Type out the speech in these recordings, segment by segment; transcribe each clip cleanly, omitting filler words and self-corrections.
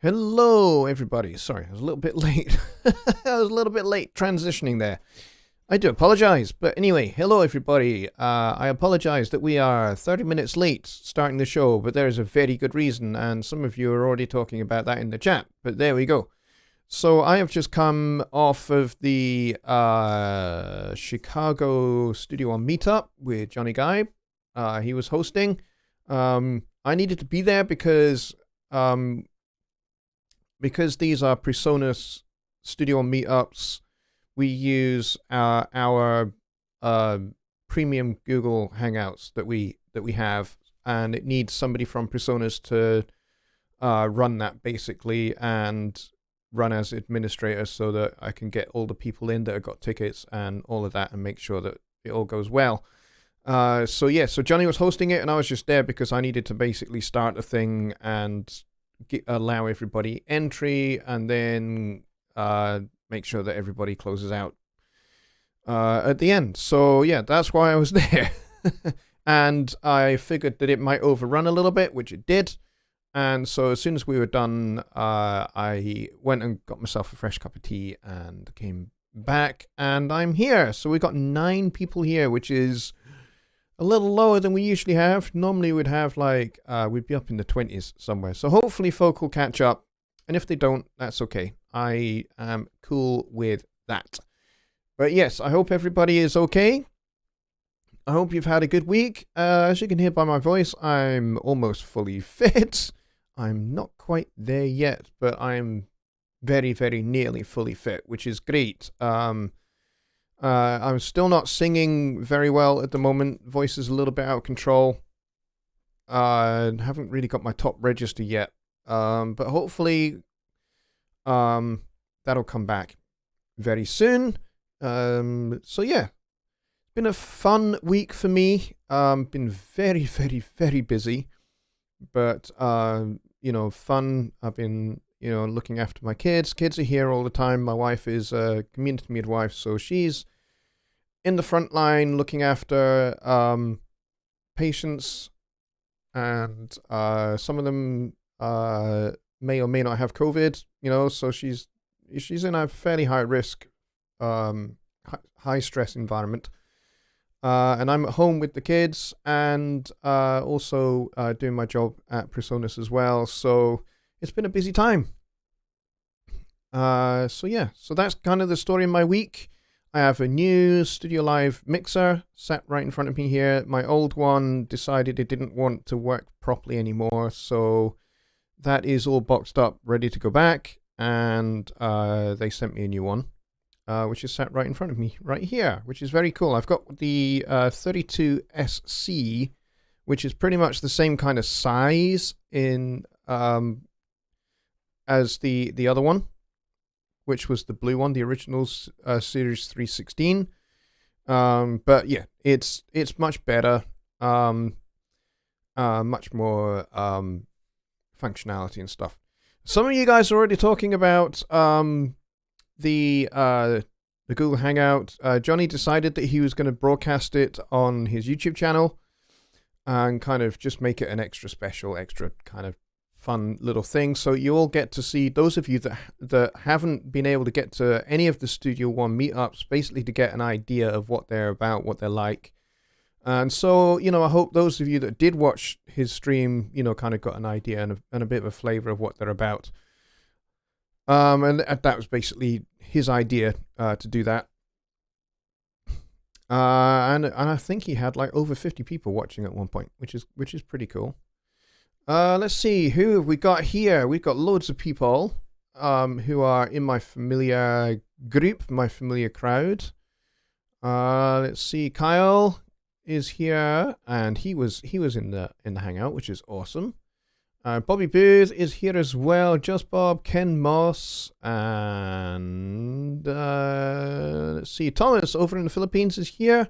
Hello, everybody. Sorry, I was a little bit late. I was a little bit late transitioning there. I do apologize. But anyway, hello, everybody. I apologize that we are 30 minutes late starting the show, but there is a very good reason, and some of you are already talking about that in the chat. But there we go. So I have just come off of the Chicago Studio One meetup with Jonny Guy. He was hosting. I needed to be there because these are PreSonus Studio One meetups. We use our premium Google Hangouts that we have, and it needs somebody from PreSonus to run that basically and run as administrator so that I can get all the people in that have got tickets and all of that and make sure that it all goes well. So Jonny was hosting it and I was just there because I needed to basically start a thing and allow everybody entry and then make sure that everybody closes out at the end. So yeah, that's why I was there. And I figured that it might overrun a little bit, which it did. And so as soon as we were done, I went and got myself a fresh cup of tea and came back, and I'm here. So we got 9 people here, which is a little lower than we usually have. Normally we'd have we'd be up in the 20s somewhere. So hopefully folk will catch up. And if they don't, that's okay. I am cool with that. But yes, I hope everybody is okay. I hope you've had a good week. As you can hear by my voice, I'm almost fully fit. I'm not quite there yet, but I'm very, very nearly fully fit, which is great. I'm still not singing very well at the moment. Voice is a little bit out of control. Haven't really got my top register yet. But hopefully, that'll come back very soon. So yeah, it's been a fun week for me. Been very, very, very busy, but fun. I've been looking after my kids. Kids are here all the time. My wife is a community midwife, so she's in the front line looking after patients, and some of them may or may not have COVID. So she's in a fairly high risk, high stress environment. And I'm at home with the kids and also doing my job at PreSonus as well. So it's been a busy time. So that's kind of the story of my week. I have a new Studio Live mixer sat right in front of me here. My old one decided it didn't want to work properly anymore. So that is all boxed up, ready to go back. And they sent me a new one. Which is sat right in front of me right here, which is very cool. I've got the 32SC, which is pretty much the same kind of size in as the other one, which was the blue one, the original Series 316. But yeah, it's much better, much more functionality and stuff. Some of you guys are already talking about the Google Hangout. Jonny decided that he was going to broadcast it on his YouTube channel and kind of just make it an extra special, extra kind of fun little thing. So you all get to see, those of you that haven't been able to get to any of the Studio One meetups, basically to get an idea of what they're about, what they're like. And so, I hope those of you that did watch his stream, kind of got an idea and a bit of a flavor of what they're about. And that was basically his idea to do that. And I think he had over 50 people watching at one point, which is pretty cool. Let's see, who have we got here? We've got loads of people who are in my familiar group, my familiar crowd. Let's see, Kyle is here, and he was in the hangout, which is awesome. Bobby Booth is here as well. Just Bob, Ken Moss, and let's see, Thomas over in the Philippines is here,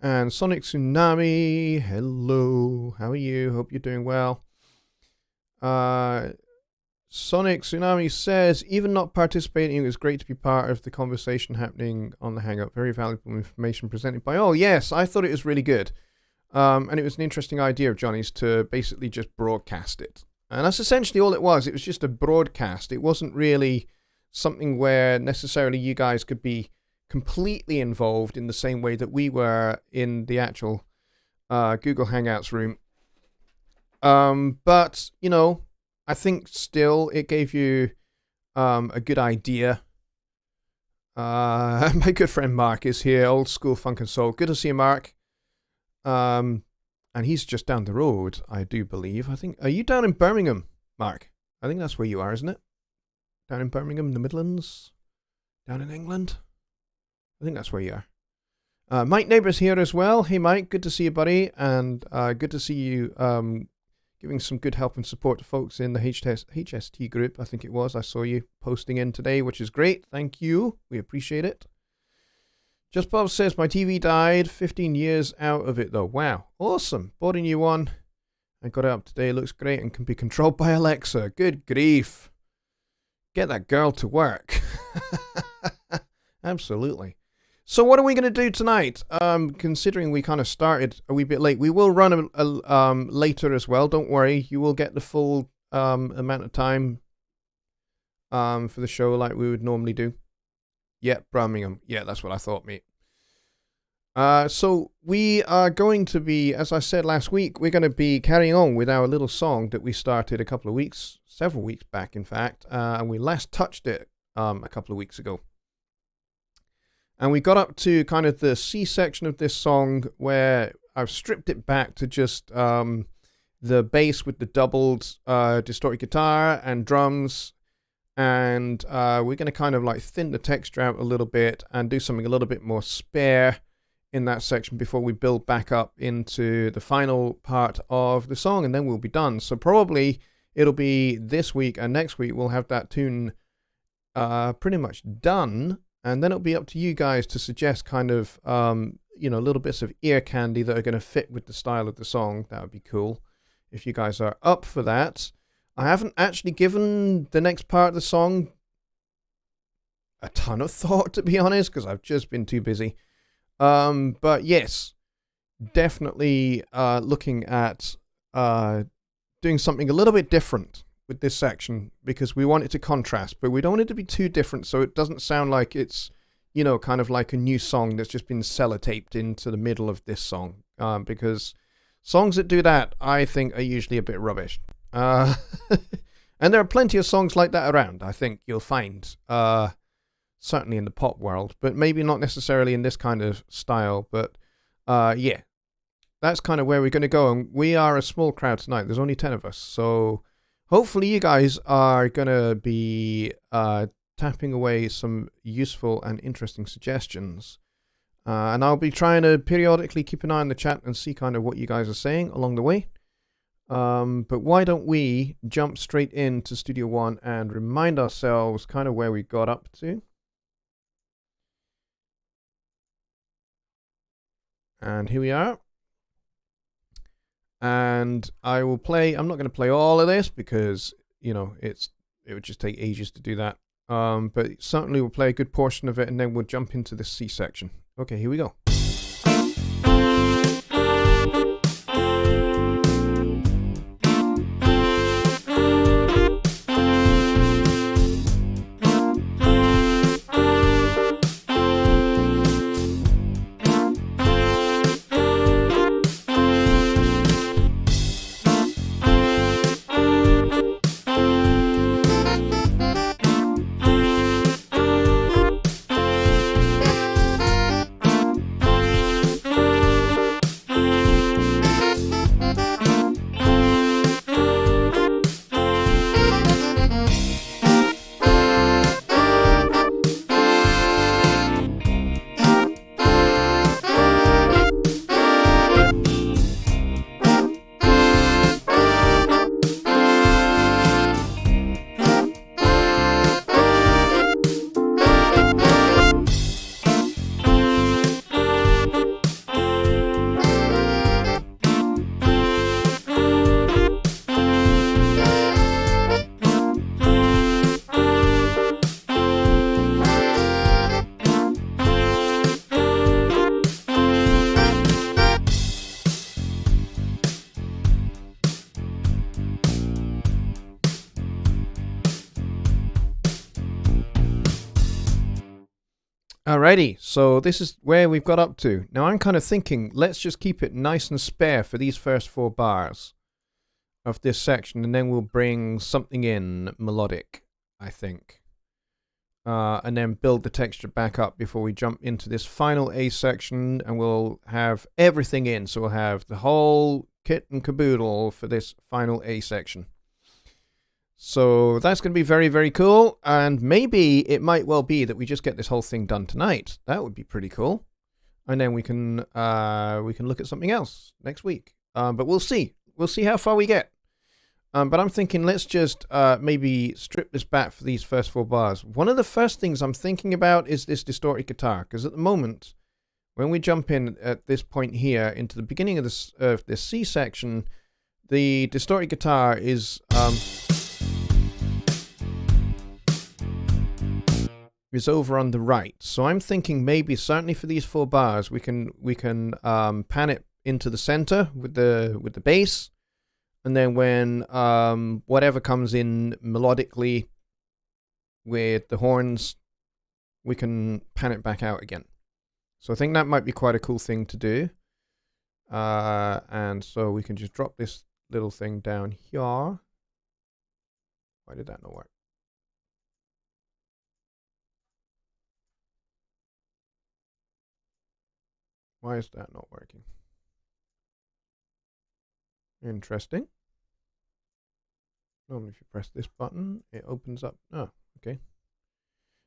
and Sonic Tsunami. Hello, how are you? Hope you're doing well. Sonic Tsunami says, even not participating, it was great to be part of the conversation happening on the Hangout. Very valuable information presented by all. Yes, I thought it was really good. And it was an interesting idea of Jonny's to basically just broadcast it. And that's essentially all it was. It was just a broadcast. It wasn't really something where necessarily you guys could be completely involved in the same way that we were in the actual Google Hangouts room. But, you know, I think still it gave you a good idea. My good friend Mark is here, old school funk and soul. Good to see you, Mark. And he's just down the road, I do believe. I think, are you down in Birmingham, Mark? I think that's where you are, isn't it? Down in Birmingham, the Midlands? Down in England? I think that's where you are. Mike Neighbour's here as well. Hey, Mike, good to see you, buddy. And good to see you giving some good help and support to folks in the HST group, I think it was. I saw you posting in today, which is great. Thank you. We appreciate it. Just Bob says, my TV died, 15 years out of it though. Wow, awesome. Bought a new one. I got it up today, looks great and can be controlled by Alexa. Good grief. Get that girl to work. Absolutely. So what are we going to do tonight? Considering we kind of started a wee bit late, we will run later as well. Don't worry, you will get the full amount of time for the show like we would normally do. Yeah, Birmingham. Yeah, that's what I thought, mate. So we are going to be, as I said last week, we're going to be carrying on with our little song that we started several weeks back, in fact, and we last touched it a couple of weeks ago. And we got up to kind of the C section of this song where I've stripped it back to just the bass with the doubled distorted guitar and drums. And we're going to kind of like thin the texture out a little bit and do something a little bit more spare in that section before we build back up into the final part of the song, and then we'll be done. So probably it'll be this week and next week we'll have that tune pretty much done, and then it'll be up to you guys to suggest kind of little bits of ear candy that are going to fit with the style of the song. That would be cool if you guys are up for that. I haven't actually given the next part of the song a ton of thought, to be honest, because I've just been too busy. But yes, definitely looking at doing something a little bit different with this section, because we want it to contrast, but we don't want it to be too different so it doesn't sound like it's, kind of like a new song that's just been sellotaped into the middle of this song. Because songs that do that, I think, are usually a bit rubbish. And there are plenty of songs like that around, I think you'll find, certainly in the pop world, but maybe not necessarily in this kind of style. But yeah, that's kind of where we're going to go. And we are a small crowd tonight. There's only 10 of us. So hopefully you guys are going to be tapping away some useful and interesting suggestions. And I'll be trying to periodically keep an eye on the chat and see kind of what you guys are saying along the way. But why don't we jump straight into Studio One and remind ourselves kind of where we got up to. And here we are. And I will play, I'm not going to play all of this because, it would just take ages to do that. But certainly we'll play a good portion of it and then we'll jump into the C section. Okay, here we go. Alrighty, so this is where we've got up to. Now I'm kind of thinking, let's just keep it nice and spare for these first 4 bars of this section, and then we'll bring something in melodic, I think. And then build the texture back up before we jump into this final A section, and we'll have everything in. So we'll have the whole kit and caboodle for this final A section. So that's going to be very, very cool. And maybe it might well be that we just get this whole thing done tonight. That would be pretty cool. And then we can look at something else next week. But we'll see. We'll see how far we get. But I'm thinking let's just maybe strip this back for these first 4 bars. One of the first things I'm thinking about is this distorted guitar. Because at the moment, when we jump in at this point here into the beginning of this C section, the distorted guitar is over on the right. So I'm thinking maybe certainly for these 4 bars we can pan it into the center with the bass, and then when whatever comes in melodically with the horns, we can pan it back out again. So I think that might be quite a cool thing to do. And so we can just drop this little thing down here. Why did that not work? Why is that not working? Interesting. Normally if you press this button, it opens up. Oh, okay.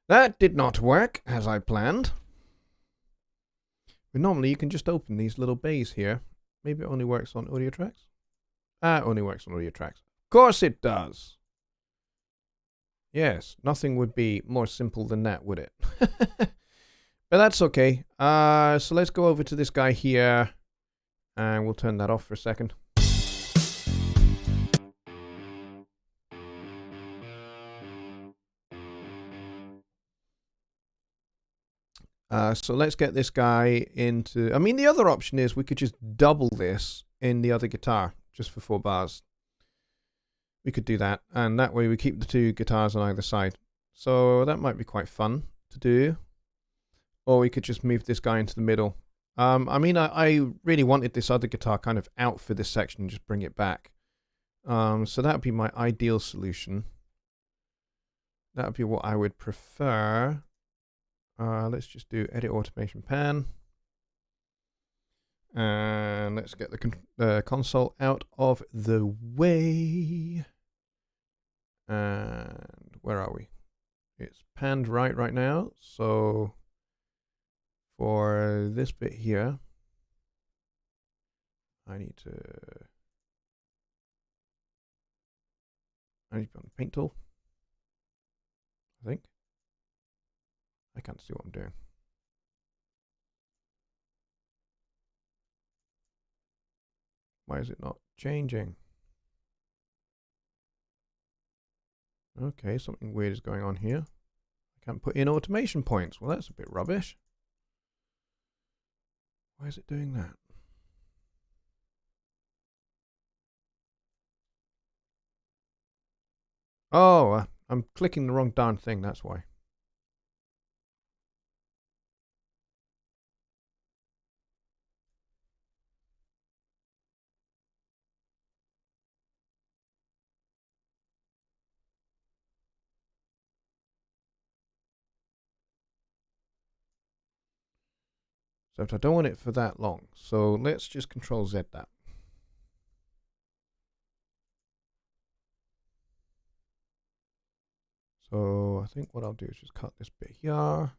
That did not work as I planned. But normally you can just open these little bays here. Maybe it only works on audio tracks? It only works on audio tracks. Of course it does. Yes, nothing would be more simple than that, would it? But that's okay. So let's go over to this guy here, and we'll turn that off for a second. So let's get this guy into... I mean, the other option is we could just double this in the other guitar, just for 4 bars. We could do that, and that way we keep the 2 guitars on either side. So that might be quite fun to do. Or we could just move this guy into the middle. I mean, I really wanted this other guitar kind of out for this section and just bring it back. So that would be my ideal solution. That would be what I would prefer. Let's just do edit automation pan. And let's get the console out of the way. And where are we? It's panned right now. So for this bit here, I need to be on the paint tool, I think. I can't see what I'm doing. Why is it not changing? Okay, something weird is going on here. I can't put in automation points. Well, that's a bit rubbish. Why is it doing that? Oh, I'm clicking the wrong darn thing, that's why. So I don't want it for that long. So let's just Control Z that. So I think what I'll do is just cut this bit here.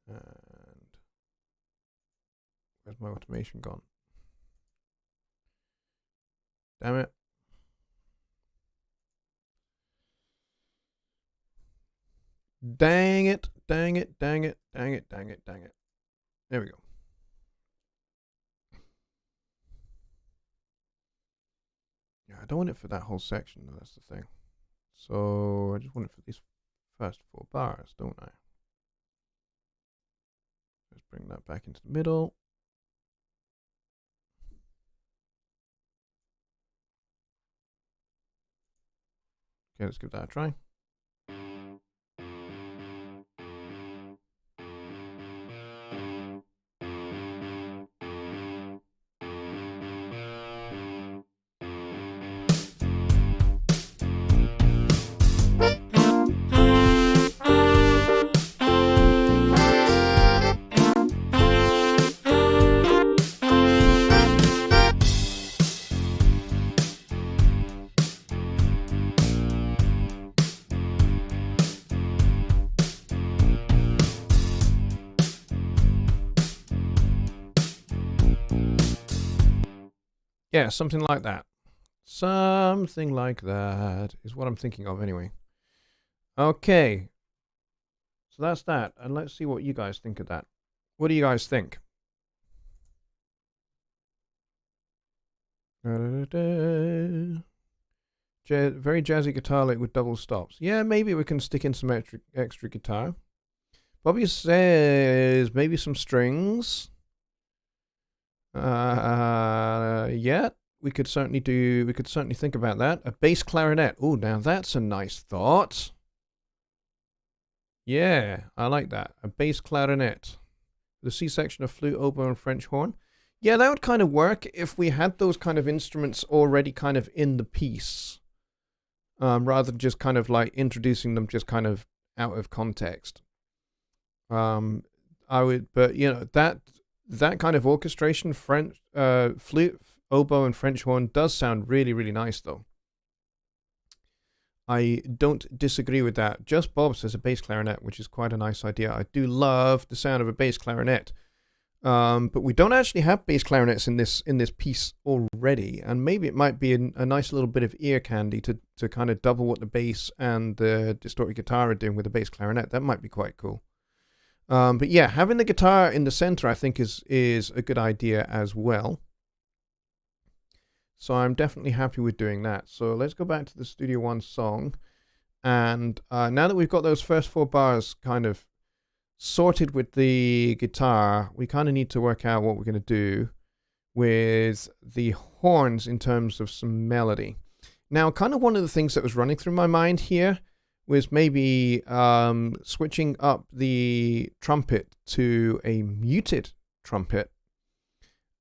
And where's my automation gone? Damn it. Dang it, dang it, dang it, dang it, dang it, dang it. There we go. Yeah, I don't want it for that whole section, though, that's the thing. So I just want it for these first 4 bars, don't I? Let's bring that back into the middle. Okay, let's give that a try. Yeah, something like that. Something like that is what I'm thinking of anyway. Okay. So that's that. And let's see what you guys think of that. What do you guys think? Very jazzy guitar lick with double stops. Yeah, maybe we can stick in some extra guitar. Bobby says maybe some strings. Yeah, we could certainly think about that. A bass clarinet. Oh, now that's a nice thought. Yeah, I like that. A bass clarinet. The C section of flute, oboe, and French horn. Yeah, that would kind of work if we had those kind of instruments already kind of in the piece. Rather than just kind of like introducing them just kind of out of context. I would, but you know, that kind of orchestration, French, flute, oboe, and French horn does sound really, really nice though. I don't disagree with that. Just Bob says a bass clarinet, which is quite a nice idea. I do love the sound of a bass clarinet. But we don't actually have bass clarinets in this piece already, and maybe it might be a nice little bit of ear candy to kind of double what the bass and the distorted guitar are doing with the bass clarinet. That might be quite cool. But yeah, having the guitar in the center, I think, is a good idea as well. So I'm definitely happy with doing that. So let's go back to the Studio One song, and now that we've got those first 4 bars kind of sorted with the guitar, we kind of need to work out what we're going to do with the horns in terms of some melody. Now, kind of one of the things that was running through my mind here was maybe switching up the trumpet to a muted trumpet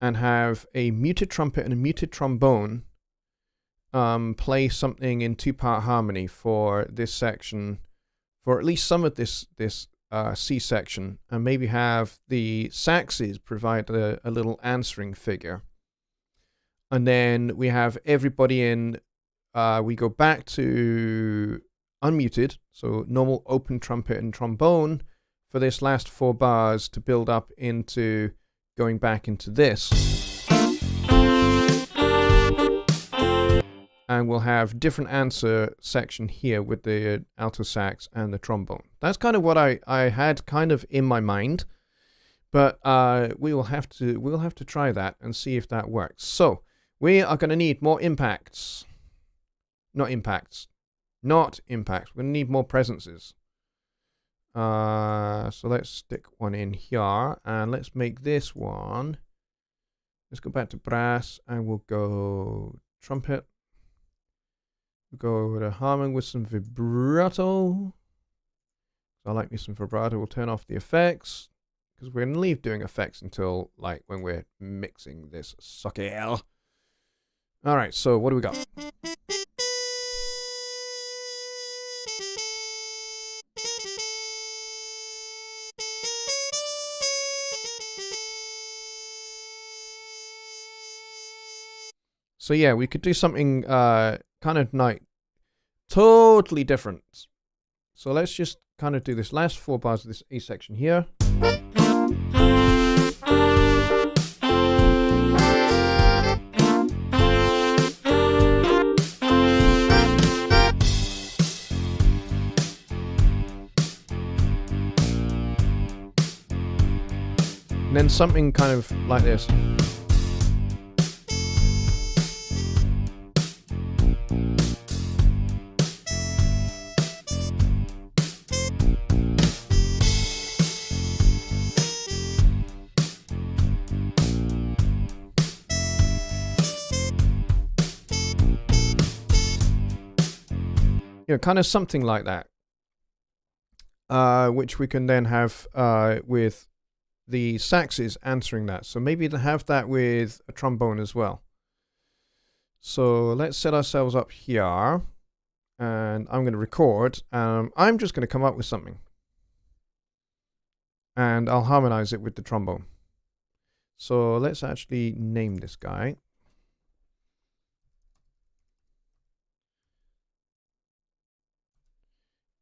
and have a muted trumpet and a muted trombone play something in 2-part harmony for this section, for at least some of this C section, and maybe have the saxes provide a little answering figure. And then we have everybody in, we go back to unmuted, so normal open trumpet and trombone for this last 4 bars to build up into going back into this. And we'll have different answer section here with the alto sax and the trombone. That's kind of what I had kind of in my mind, but we'll have to try that and see if that works. So we are going to need more impacts. Not impacts. We're going to need more presences. So let's stick one in here, and let's make this one. Let's go back to brass, and we'll go trumpet. We'll go to harmon with some vibrato. I like me some vibrato. We'll turn off the effects, because we're going to leave doing effects until like when we're mixing this sucker. All right, so what do we got? So yeah, we could do something kind of like totally different. So let's just kind of do this last 4 bars of this A section here. And then something kind of like this. You know, kind of something like that. Which we can then have with the saxes answering that. So maybe to have that with a trombone as well. So let's set ourselves up here, and I'm going to record. I'm just going to come up with something, and I'll harmonize it with the trombone. So let's actually name this guy.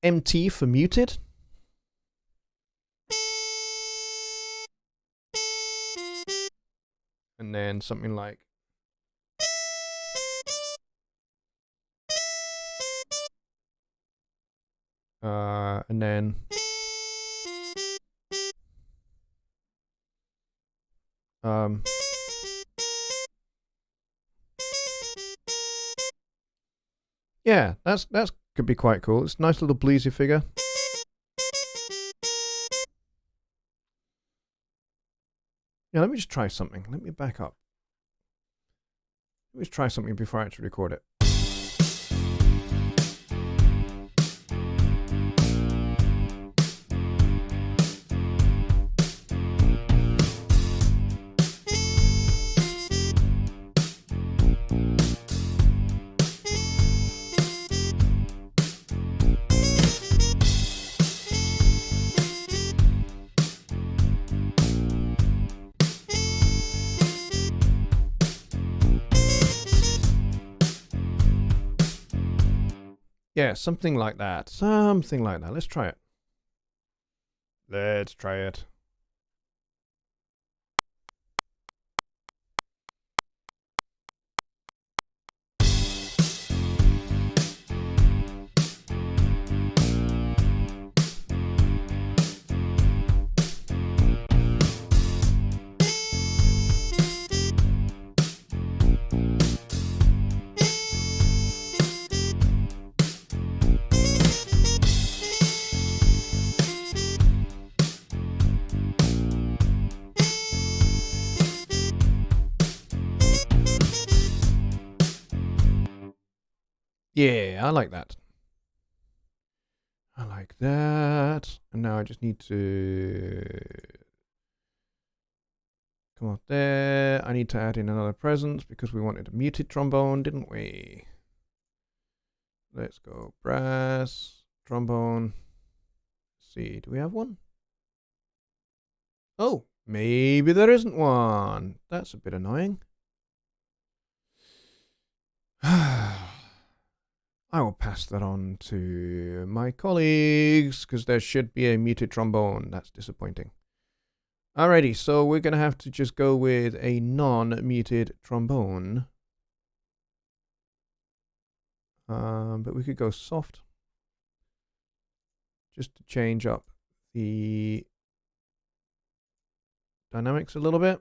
MT for muted. And then something like And then yeah, that's could be quite cool. It's a nice little bluesy figure. Yeah, let me just try something. Let me back up. Let me just try something before I actually record it. Yeah, something like that. Something like that. Let's try it. Let's try it. Yeah, I like that. I like that. And now I just need to come up there. I need to add in another presence because we wanted a muted trombone, didn't we? Let's go brass, trombone. Let's see, do we have one? Oh, maybe there isn't one. That's a bit annoying. I will pass that on to my colleagues because there should be a muted trombone. That's disappointing. Alrighty, so we're going to have to just go with a non-muted trombone. But we could go soft just to change up the dynamics a little bit.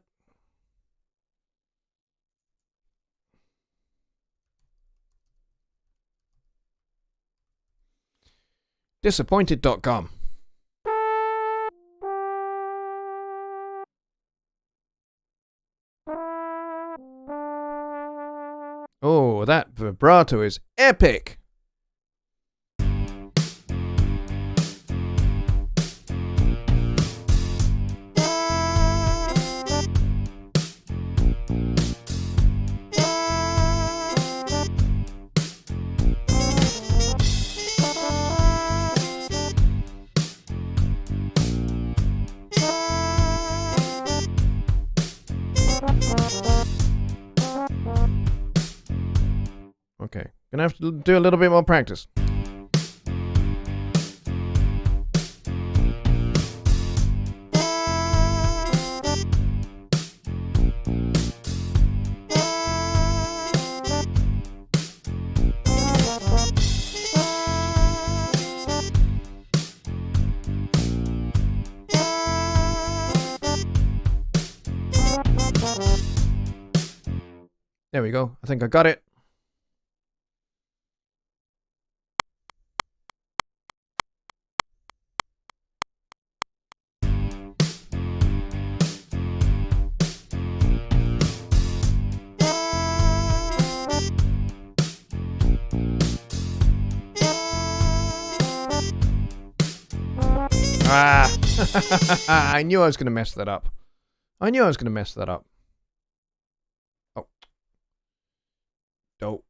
Disappointed.com. Oh, that vibrato is epic! Okay, gonna have to do a little bit more practice. There we go. I think I got it. Ah! I knew I was going to mess that up. I knew I was going to mess that up. Oh. Dope.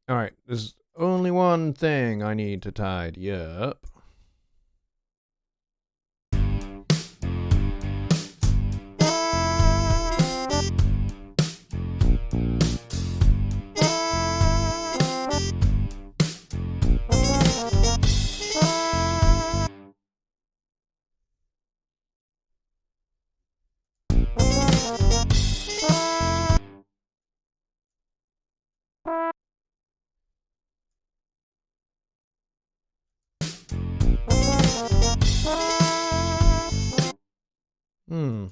All right, this Only one thing I need to tidy up. Hmm.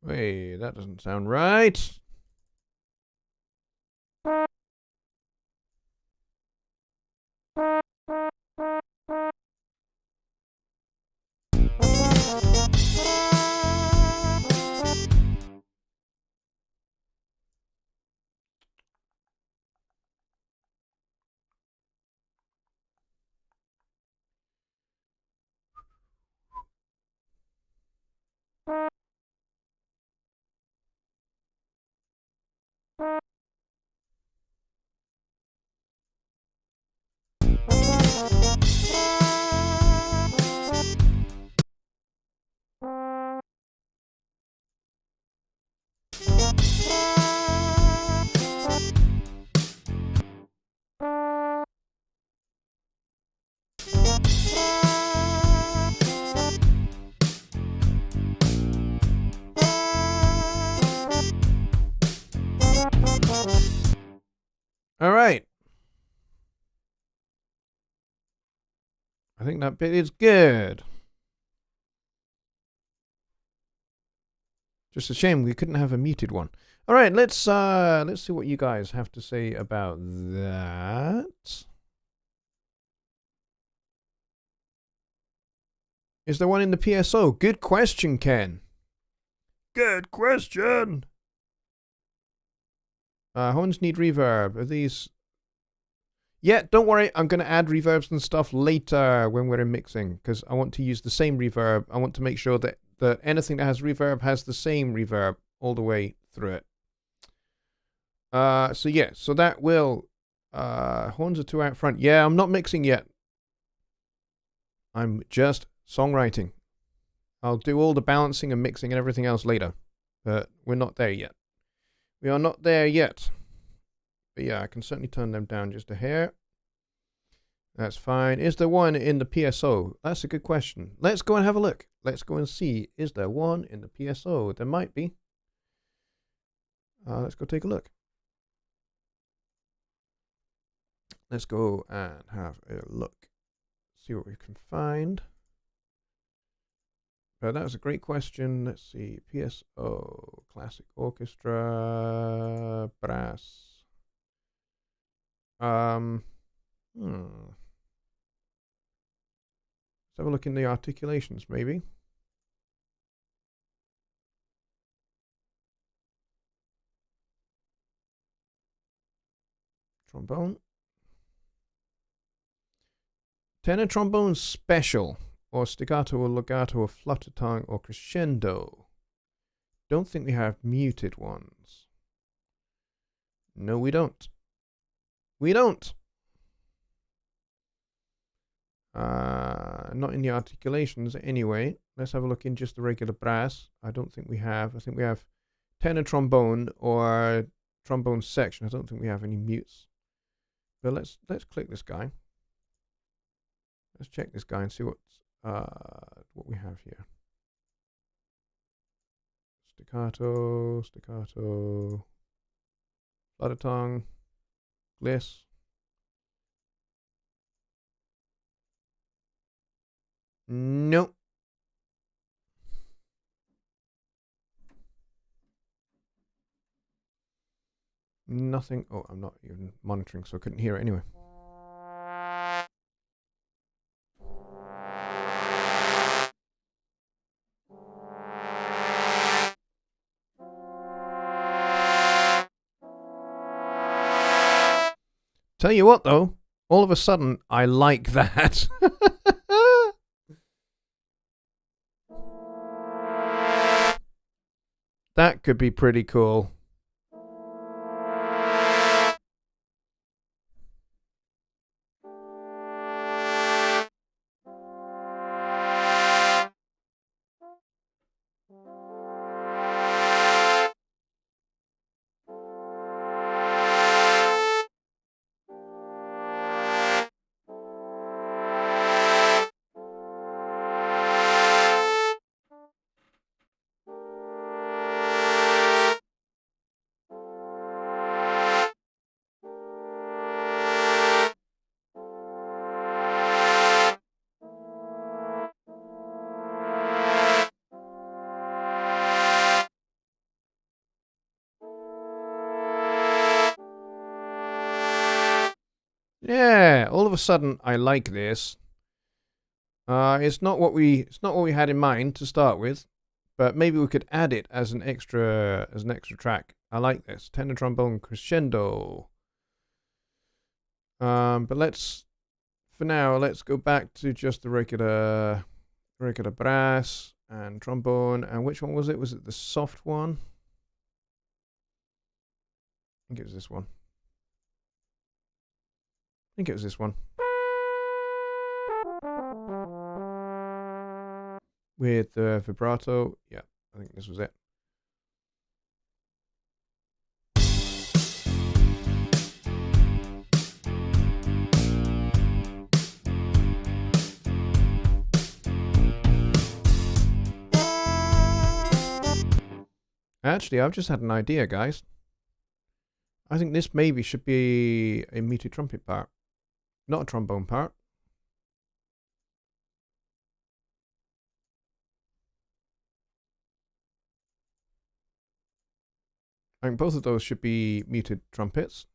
Wait, that doesn't sound right. All right. I think that bit is good. Just a shame we couldn't have a muted one. All right, let's see what you guys have to say about that. Is there one in the PSO? Good question, Ken. Good question. Horns need reverb. Are these? Yeah, don't worry. I'm going to add reverbs and stuff later when we're in mixing because I want to use the same reverb. I want to make sure that anything that has reverb has the same reverb all the way through it. So yeah, so that will horns are two out front. Yeah, I'm not mixing yet. I'm just songwriting. I'll do all the balancing and mixing and everything else later. But we're not there yet. We are not there yet. But yeah, I can certainly turn them down just a hair. That's fine. Is there one in the PSO? That's a good question. Let's go and have a look. Let's go and see. Is there one in the PSO? There might be. Let's go take a look. Let's go and have a look. See what we can find. That was a great question. Let's see. PSO, classic orchestra, brass. Let's have a look in the articulations, maybe. Trombone. Tenor trombone special, or staccato or legato or flutter tongue or crescendo. Don't think we have muted ones. No, we don't. We don't. Not in the articulations anyway. Let's have a look in just the regular brass. I don't think we have. I think we have tenor trombone or trombone section. I don't think we have any mutes. But let's click this guy. Let's check this guy and see what we have here. Staccato, staccato, flutter tongue, gliss. Nope. Nothing. Oh, I'm not even monitoring, so I couldn't hear it anyway. Tell you what, though, all of a sudden, I like that. That could be pretty cool. Yeah, all of a sudden I like this. It's not what we had in mind to start with, but maybe we could add it as an extra track. I like this tenor trombone crescendo. But for now let's go back to just the regular brass and trombone. And which one was it? Was it the soft one? I think it was this one. With the vibrato. Yeah, I think this was it. Actually, I've just had an idea, guys. I think this maybe should be a muted trumpet part, not a trombone part. I think both of those should be muted trumpets.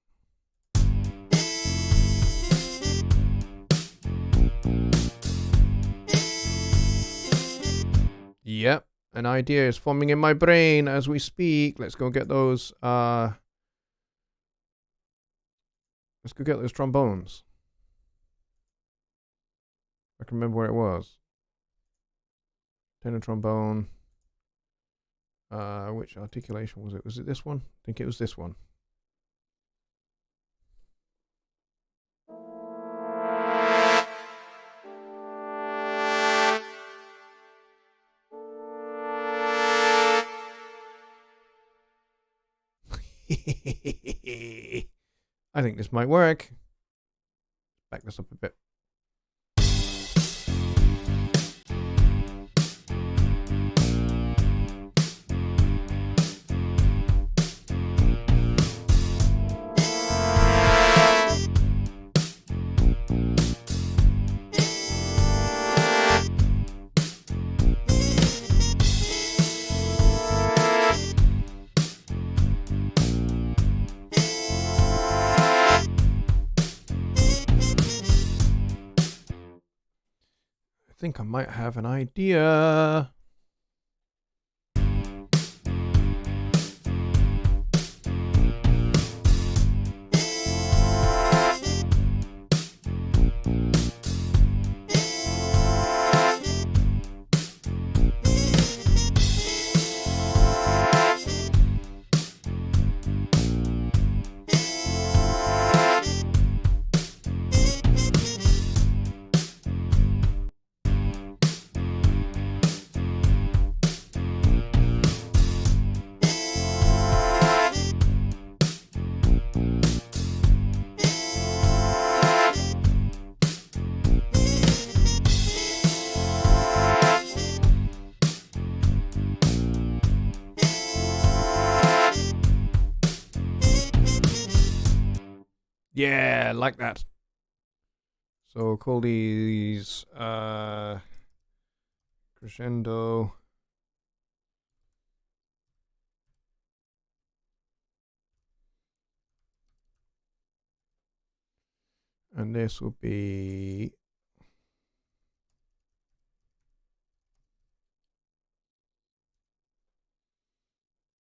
Yep, an idea is forming in my brain as we speak. Let's go get those. Let's go get those trombones. I can remember where it was. Tenor trombone. Which articulation was it? Was it this one? I think it was this one. I think this might work. Back this up a bit. I think I might have an idea. Yeah, like that. So call these crescendo. And this will be...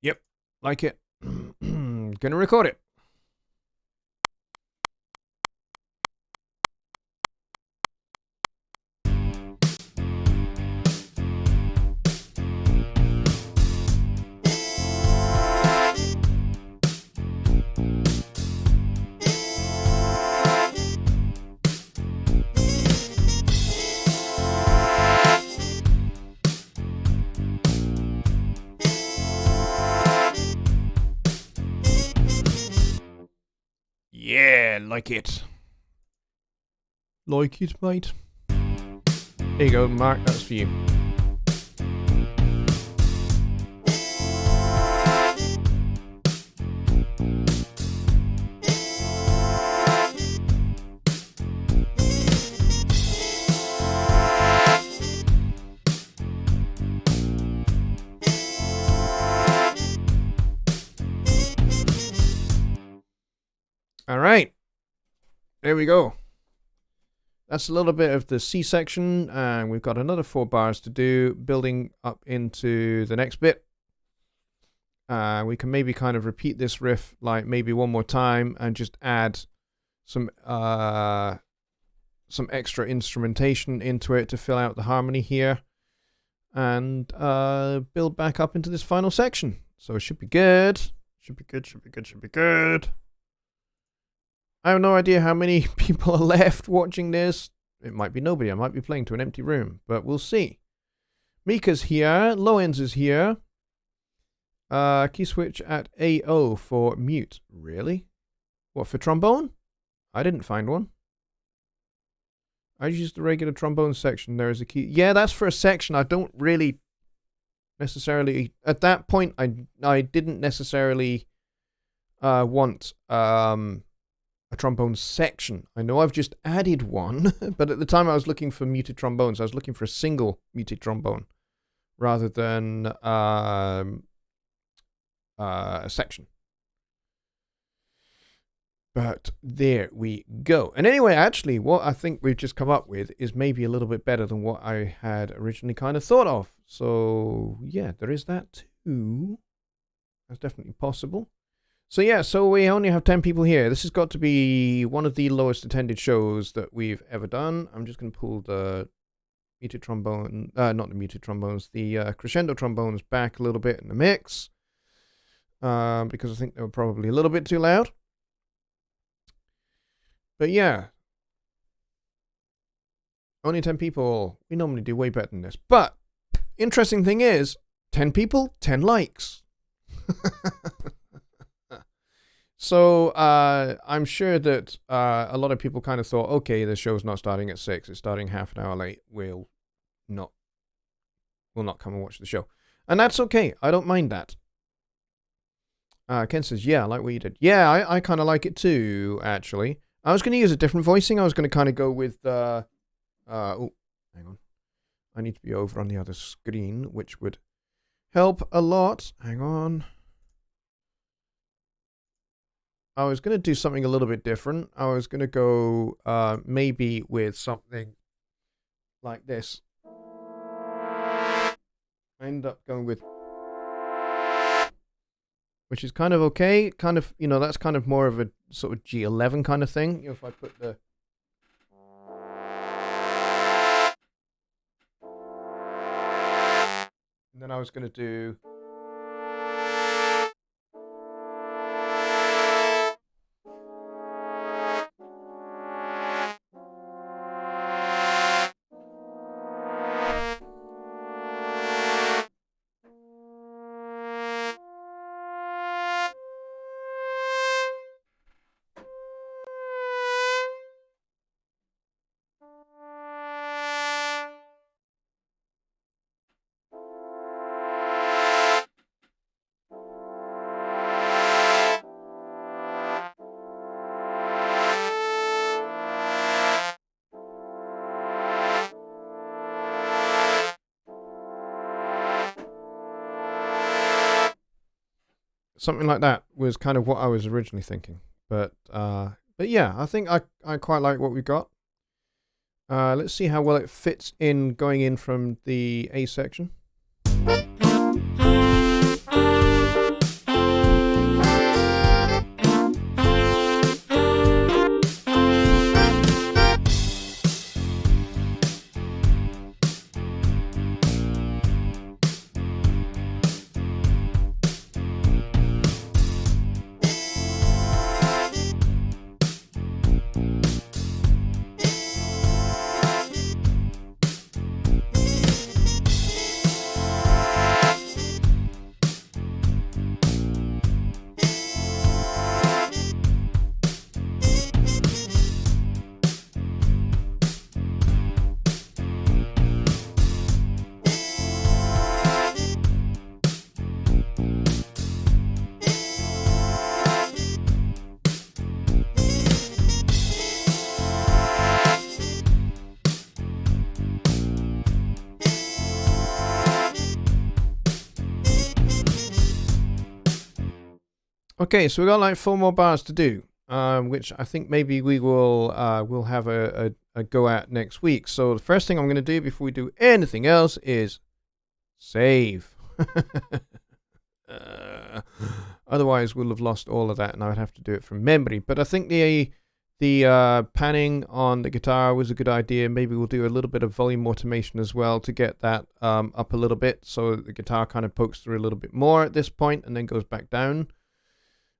Yep, like it. Gonna record it. Yeah, like it. Like it, mate. There you go, Mark, that's for you. All right. There we go. That's a little bit of the C section, and we've got another 4 bars to do, building up into the next bit. We can maybe kind of repeat this riff like maybe one more time and just add some extra instrumentation into it to fill out the harmony here, and build back up into this final section. So it should be good. Should be good, should be good, should be good. I have no idea how many people are left watching this. It might be nobody. I might be playing to an empty room, but we'll see. Mika's here. Loens is here. Key switch at AO for mute. Really? What, for trombone? I didn't find one. I used the regular trombone section. There is a key. Yeah, that's for a section. I don't really necessarily... At that point, I didn't necessarily want... a trombone section. I know I've just added one, but at the time I was looking for muted trombones. I was looking for a single muted trombone rather than a section. But there we go. And anyway, actually, what I think we've just come up with is maybe a little bit better than what I had originally kind of thought of. So yeah, there is that too. That's definitely possible. So yeah, so we only have 10 people here. This has got to be one of the lowest attended shows that we've ever done. I'm just going to pull the muted trombone, not the muted trombones, the crescendo trombones back a little bit in the mix. Because I think they were probably a little bit too loud. But yeah. Only 10 people. We normally do way better than this. But, interesting thing is, 10 people, 10 likes. So I'm sure that a lot of people kind of thought, okay, the show's not starting at 6, it's starting half an hour late. We'll not come and watch the show. And that's okay. I don't mind that. Ken says, yeah, I like what you did. Yeah, I kind of like it too, actually. I was going to use a different voicing. I was going to kind of go with... oh, hang on. I need to be over on the other screen, which would help a lot. Hang on. I was going to do something a little bit different. I was going to go maybe with something like this. I end up going with... Which is kind of okay. Kind of, you know, that's kind of more of a sort of G11 kind of thing. You know, if I put the... And then I was going to do... Something like that was kind of what I was originally thinking. But But yeah, I think I quite like what we've got. Let's see how well it fits in going in from the A section. Okay, so we got like 4 more bars to do, which I think maybe we will we'll have a go at next week. So the first thing I'm going to do before we do anything else is save. Otherwise, we'll have lost all of that, and I would have to do it from memory. But I think the panning on the guitar was a good idea. Maybe we'll do a little bit of volume automation as well to get that up a little bit, so the guitar kind of pokes through a little bit more at this point and then goes back down.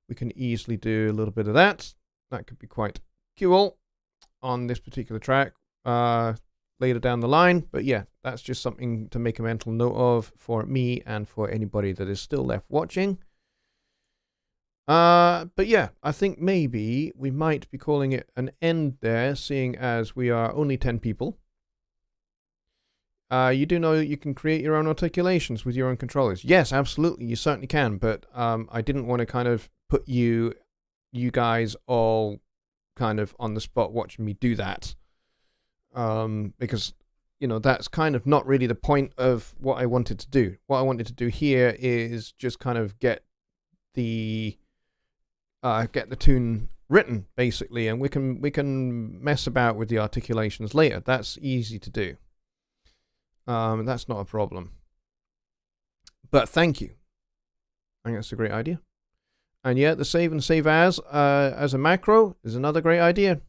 We can easily do a little bit of that. That could be quite cool on this particular track later down the line. But yeah, that's just something to make a mental note of for me and for anybody that is still left watching. But yeah, I think maybe we might be calling it an end there, seeing as we are only 10 people. You do know you can create your own articulations with your own controllers. Yes, absolutely, you certainly can. But I didn't want to kind of put you guys all kind of on the spot watching me do that. Because, you know, that's kind of not really the point of what I wanted to do. What I wanted to do here is just kind of get the tune written, basically, and we can mess about with the articulations later. That's easy to do. That's not a problem. But thank you. I think that's a great idea. And yeah, the save and save as a macro is another great idea.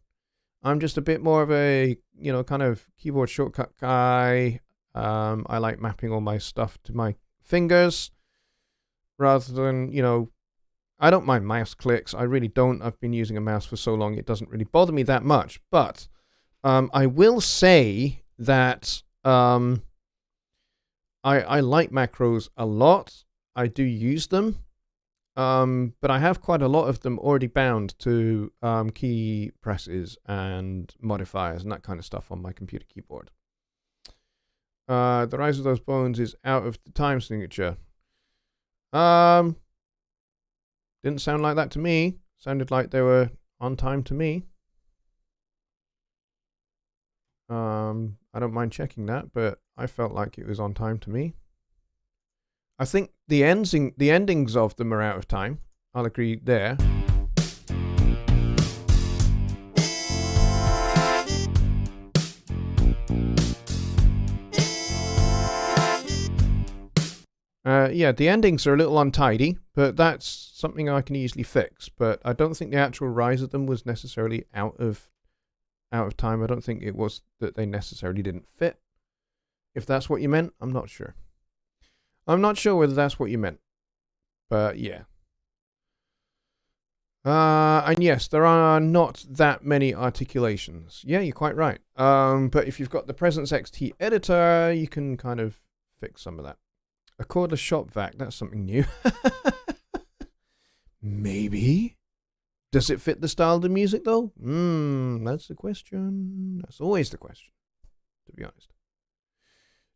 I'm just a bit more of a, you know, kind of keyboard shortcut guy. I like mapping all my stuff to my fingers rather than, you know, I don't mind mouse clicks. I really don't. I've been using a mouse for so long, it doesn't really bother me that much. But I will say that I like macros a lot. I do use them. But I have quite a lot of them already bound to key presses and modifiers and that kind of stuff on my computer keyboard. The Rise of Those Bones is out of the time signature. Didn't sound like that to me. Sounded like they were on time to me. I don't mind checking that, but I felt like it was on time to me. I think the endings of them are out of time. I'll agree there. Yeah, the endings are a little untidy, but that's something I can easily fix. But I don't think the actual rise of them was necessarily out of time. I don't think it was that they necessarily didn't fit. If that's what you meant, I'm not sure. I'm not sure whether that's what you meant. But yeah. And yes, there are not that many articulations. Yeah, you're quite right. But if you've got the Presence XT editor, you can kind of fix some of that. A cordless shop vac, that's something new. Maybe. Does it fit the style of the music though? That's the question. That's always the question, to be honest.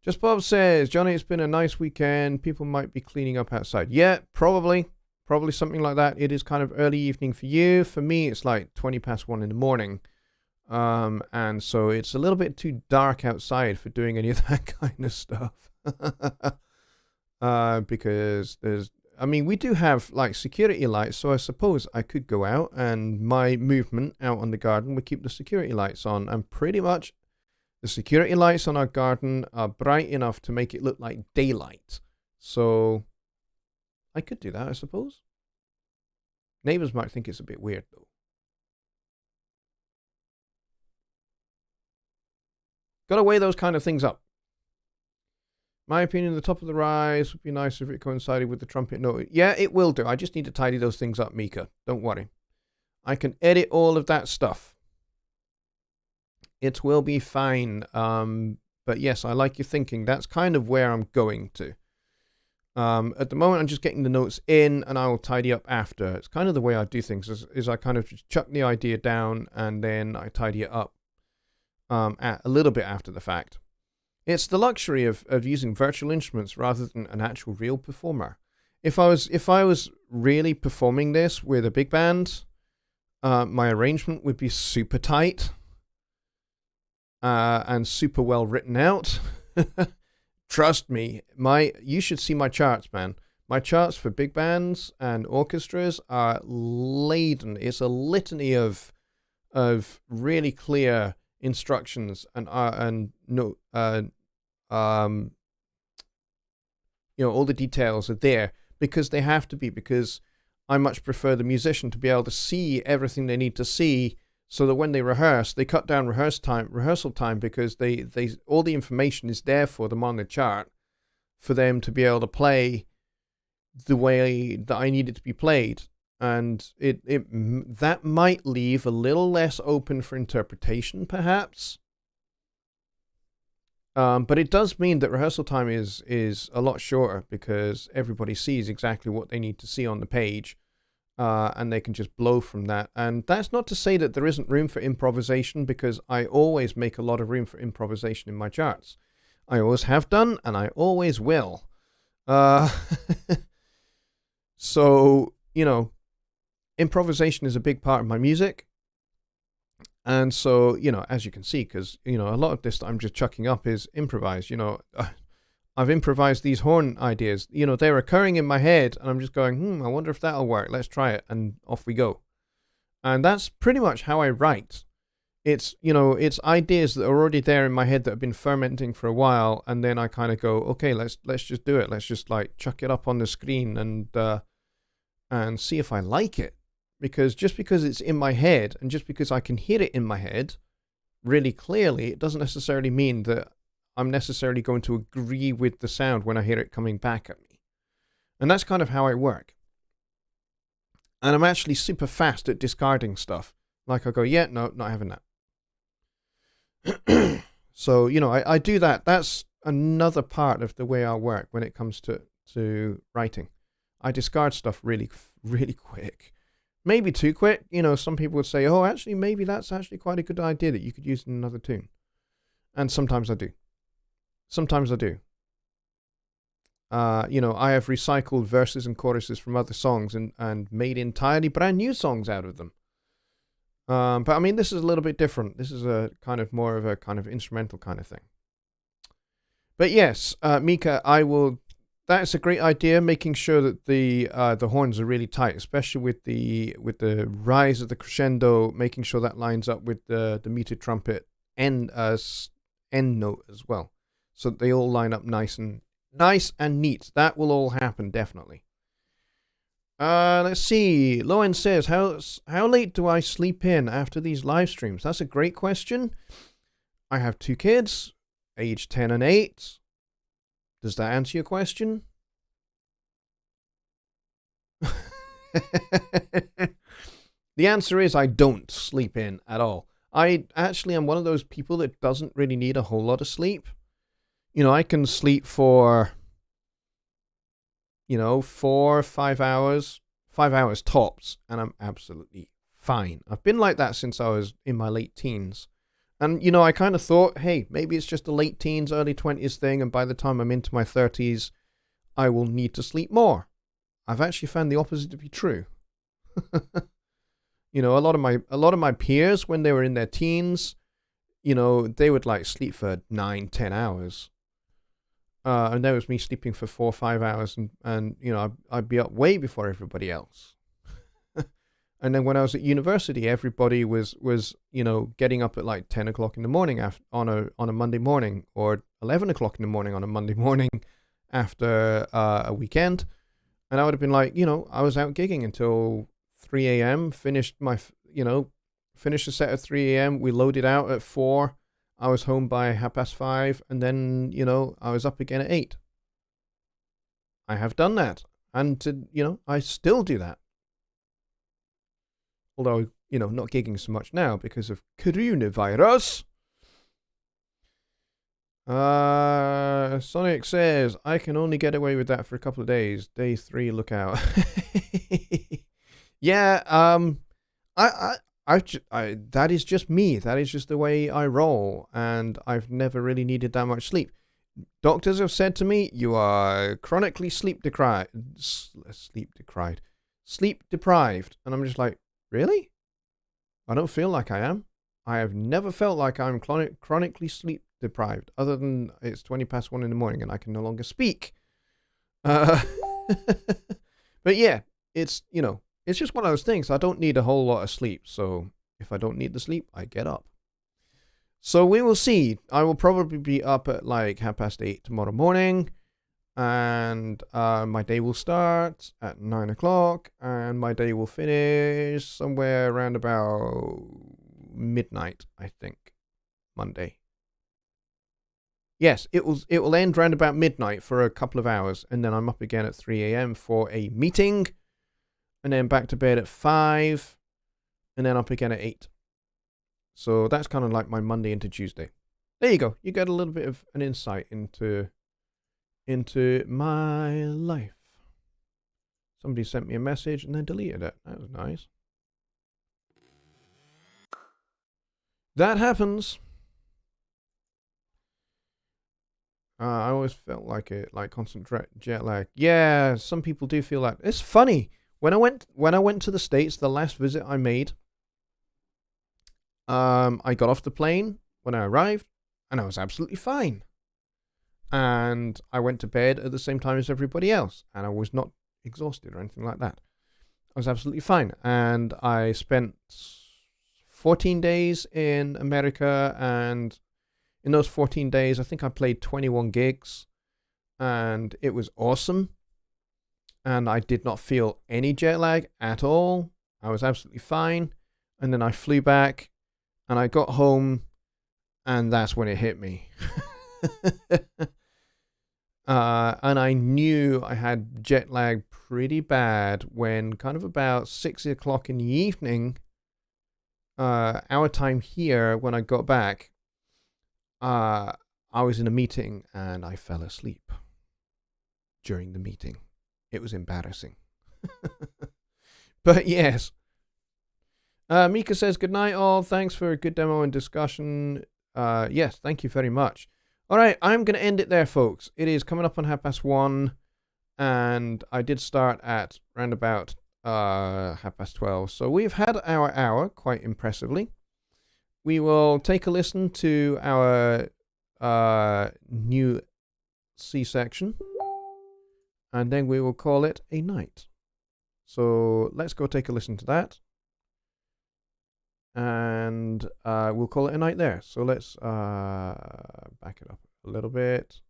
Just Bob says, Johnny, it's been a nice weekend. People might be cleaning up outside. Yeah, probably something like that. It is kind of early evening for you. For me, it's like 20 past 1 in the morning. And so it's a little bit too dark outside for doing any of that kind of stuff. Because there's I mean, we do have like security lights, so I suppose I could go out and my movement out on the garden would keep the security lights on. And pretty much the security lights on our garden are bright enough to make it look like daylight. So I could do that, I suppose. Neighbors might think it's a bit weird, though. Gotta weigh those kind of things up. My opinion, the top of the rise would be nice if it coincided with the trumpet note. Yeah, it will do. I just need to tidy those things up, Mika. Don't worry. I can edit all of that stuff. It will be fine. But yes, I like your thinking. That's kind of where I'm going to. At the moment, I'm just getting the notes in, and I will tidy up after. It's kind of the way I do things, is I kind of just chuck the idea down, and then I tidy it up a little bit after the fact. It's the luxury of using virtual instruments rather than an actual real performer. If I was really performing this with a big band, my arrangement would be super tight and super well written out. Trust me, you should see my charts, man. My charts for big bands and orchestras are laden. It's a litany of really clear instructions and all the details are there because they have to be, because I much prefer the musician to be able to see everything they need to see, so that when they rehearse, they cut down rehearsal time, because they all the information is there for them on the chart for them to be able to play the way that I need it to be played. And that might leave a little less open for interpretation, perhaps. But it does mean that rehearsal time is a lot shorter, because everybody sees exactly what they need to see on the page, and they can just blow from that. And that's not to say that there isn't room for improvisation, because I always make a lot of room for improvisation in my charts. I always have done, and I always will. So, improvisation is a big part of my music. And so, as you can see, because, a lot of this that I'm just chucking up is improvised. I've improvised these horn ideas. They're occurring in my head, and I'm just going, I wonder if that'll work. Let's try it. And off we go. And that's pretty much how I write. It's ideas that are already there in my head that have been fermenting for a while. And then I kind of go, okay, let's just do it. Let's just chuck it up on the screen and see if I like it. Because just because it's in my head, and just because I can hear it in my head really clearly, it doesn't necessarily mean that I'm necessarily going to agree with the sound when I hear it coming back at me. And that's kind of how I work. And I'm actually super fast at discarding stuff. I go, yeah, no, not having that. So, I do that. That's another part of the way I work when it comes to writing. I discard stuff really, really quick. Maybe too quick. Some people would say, oh, actually, maybe that's actually quite a good idea that you could use in another tune. And sometimes I do. I have recycled verses and choruses from other songs and made entirely brand new songs out of them. But I mean, this is a little bit different. This is a kind of more of a kind of instrumental kind of thing. But yes, Mika, that's a great idea, making sure that the horns are really tight, especially with the rise of the crescendo, making sure that lines up with the muted trumpet end note as well, so that they all line up nice and neat. That will all happen, definitely. Let's see. Lowen says, how late do I sleep in after these live streams? That's a great question. I have 2 kids, age 10 and 8. Does that answer your question? The answer is I don't sleep in at all. I actually am one of those people that doesn't really need a whole lot of sleep. I can sleep for, 4 or 5 hours, 5 hours tops, and I'm absolutely fine. I've been like that since I was in my late teens. And, I kind of thought, hey, maybe it's just a late teens, early 20s thing, and by the time I'm into my 30s, I will need to sleep more. I've actually found the opposite to be true. A lot of my peers, when they were in their teens, they would sleep for 9-10 hours. And that was me sleeping for 4 or 5 hours, and I'd be up way before everybody else. And then when I was at university, everybody was getting up at like 10 o'clock in the morning on a Monday morning, or 11 o'clock in the morning on a Monday morning after a weekend. And I would have been like, I was out gigging until 3 a.m., finished the set at 3 a.m., we loaded out at 4, I was home by 5:30, and then, I was up again at 8. I have done that, and I still do that. Although, not gigging so much now because of coronavirus. Sonic says, I can only get away with that for a couple of days. Day 3, look out. Yeah, that is just me. That is just the way I roll, and I've never really needed that much sleep. Doctors have said to me, you are chronically sleep deprived. And I'm just like, really? I don't feel like I am. I have never felt like I'm chronically sleep deprived, other than it's 1:20 in the morning and I can no longer speak. But yeah, it's just one of those things. I don't need a whole lot of sleep, so if I don't need the sleep, I get up. So we will see. I will probably be up at like 8:30 tomorrow morning, and my day will start at 9 o'clock, and my day will finish somewhere around about midnight, I think, Monday. Yes, it will end round about midnight for a couple of hours, and then I'm up again at 3 a.m. for a meeting, and then back to bed at 5, and then up again at 8. So that's kind of like my Monday into Tuesday. There you go. You get a little bit of an insight into my life. Somebody sent me a message and then deleted it. That was nice. That happens. I always felt like constant jet lag. Yeah, some people do feel that. It's funny. When I went to the States, the last visit I made, I got off the plane when I arrived, and I was absolutely fine. And I went to bed at the same time as everybody else, and I was not exhausted or anything like that. I was absolutely fine. And I spent 14 days in America, and in those 14 days, I think I played 21 gigs, and it was awesome. And I did not feel any jet lag at all. I was absolutely fine. And then I flew back, and I got home, and that's when it hit me. And I knew I had jet lag pretty bad when kind of about 6 o'clock in the evening, our time here, when I got back, I was in a meeting and I fell asleep during the meeting. It was embarrassing. But yes. Mika says, good night all. Thanks for a good demo and discussion. Yes, thank you very much. All right, I'm going to end it there, folks. It is coming up on 1:30, and I did start at round about 12:30. So we've had our hour, quite impressively. We will take a listen to our new C section, and then we will call it a night. So let's go take a listen to that, and we'll call it a night there. So let's back it up a little bit.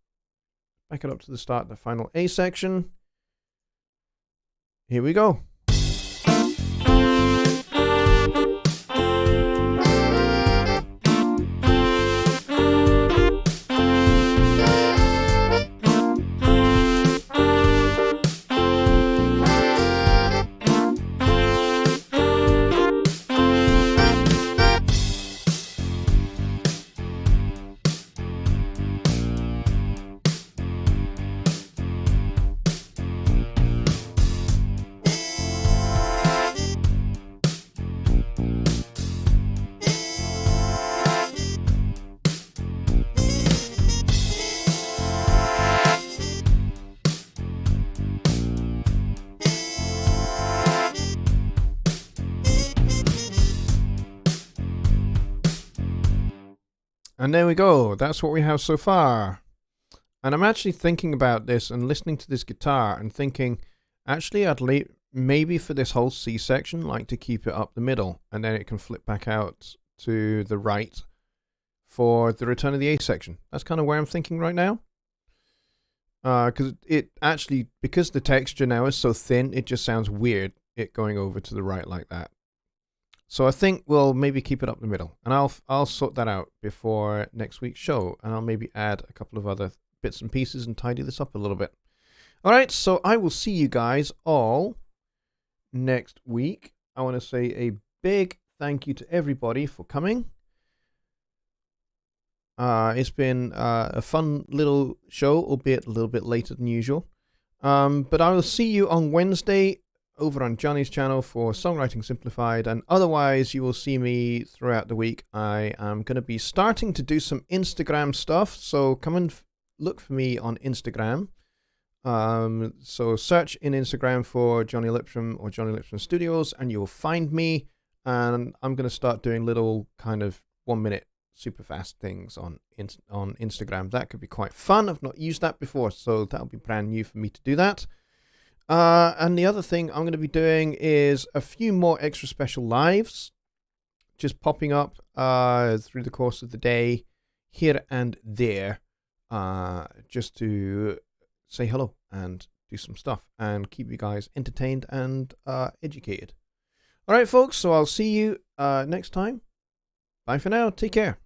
Back it up to the start, the final A section. Here we go. And there we go. That's what we have so far. And I'm actually thinking about this and listening to this guitar and thinking, actually, maybe for this whole C section, like to keep it up the middle, and then it can flip back out to the right for the return of the A section. That's kind of where I'm thinking right now. Because because the texture now is so thin, it just sounds weird, it going over to the right like that. So I think we'll maybe keep it up the middle, and I'll sort that out before next week's show, and I'll maybe add a couple of other bits and pieces and tidy this up a little bit. All right, so I will see you guys all next week. I want to say a big thank you to everybody for coming. It's been a fun little show, albeit a little bit later than usual. But I will see you on Wednesday over on Jonny's channel for Songwriting Simplified, and otherwise you will see me throughout the week. I am going to be starting to do some Instagram stuff, so come and look for me on Instagram. So search in Instagram for Jonny Lipsham or Jonny Lipsham Studios, and you'll find me. And I'm going to start doing little kind of 1 minute super fast things on Instagram. That could be quite fun. I've not used that before, so that'll be brand new for me to do that. And the other thing I'm going to be doing is a few more extra special lives, just popping up through the course of the day, here and there, just to say hello and do some stuff and keep you guys entertained and educated. All right, folks, so I'll see you next time. Bye for now. Take care.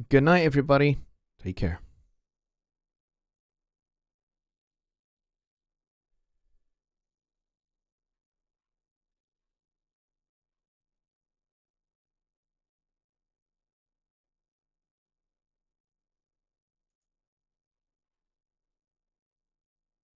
Good night, everybody. Take care.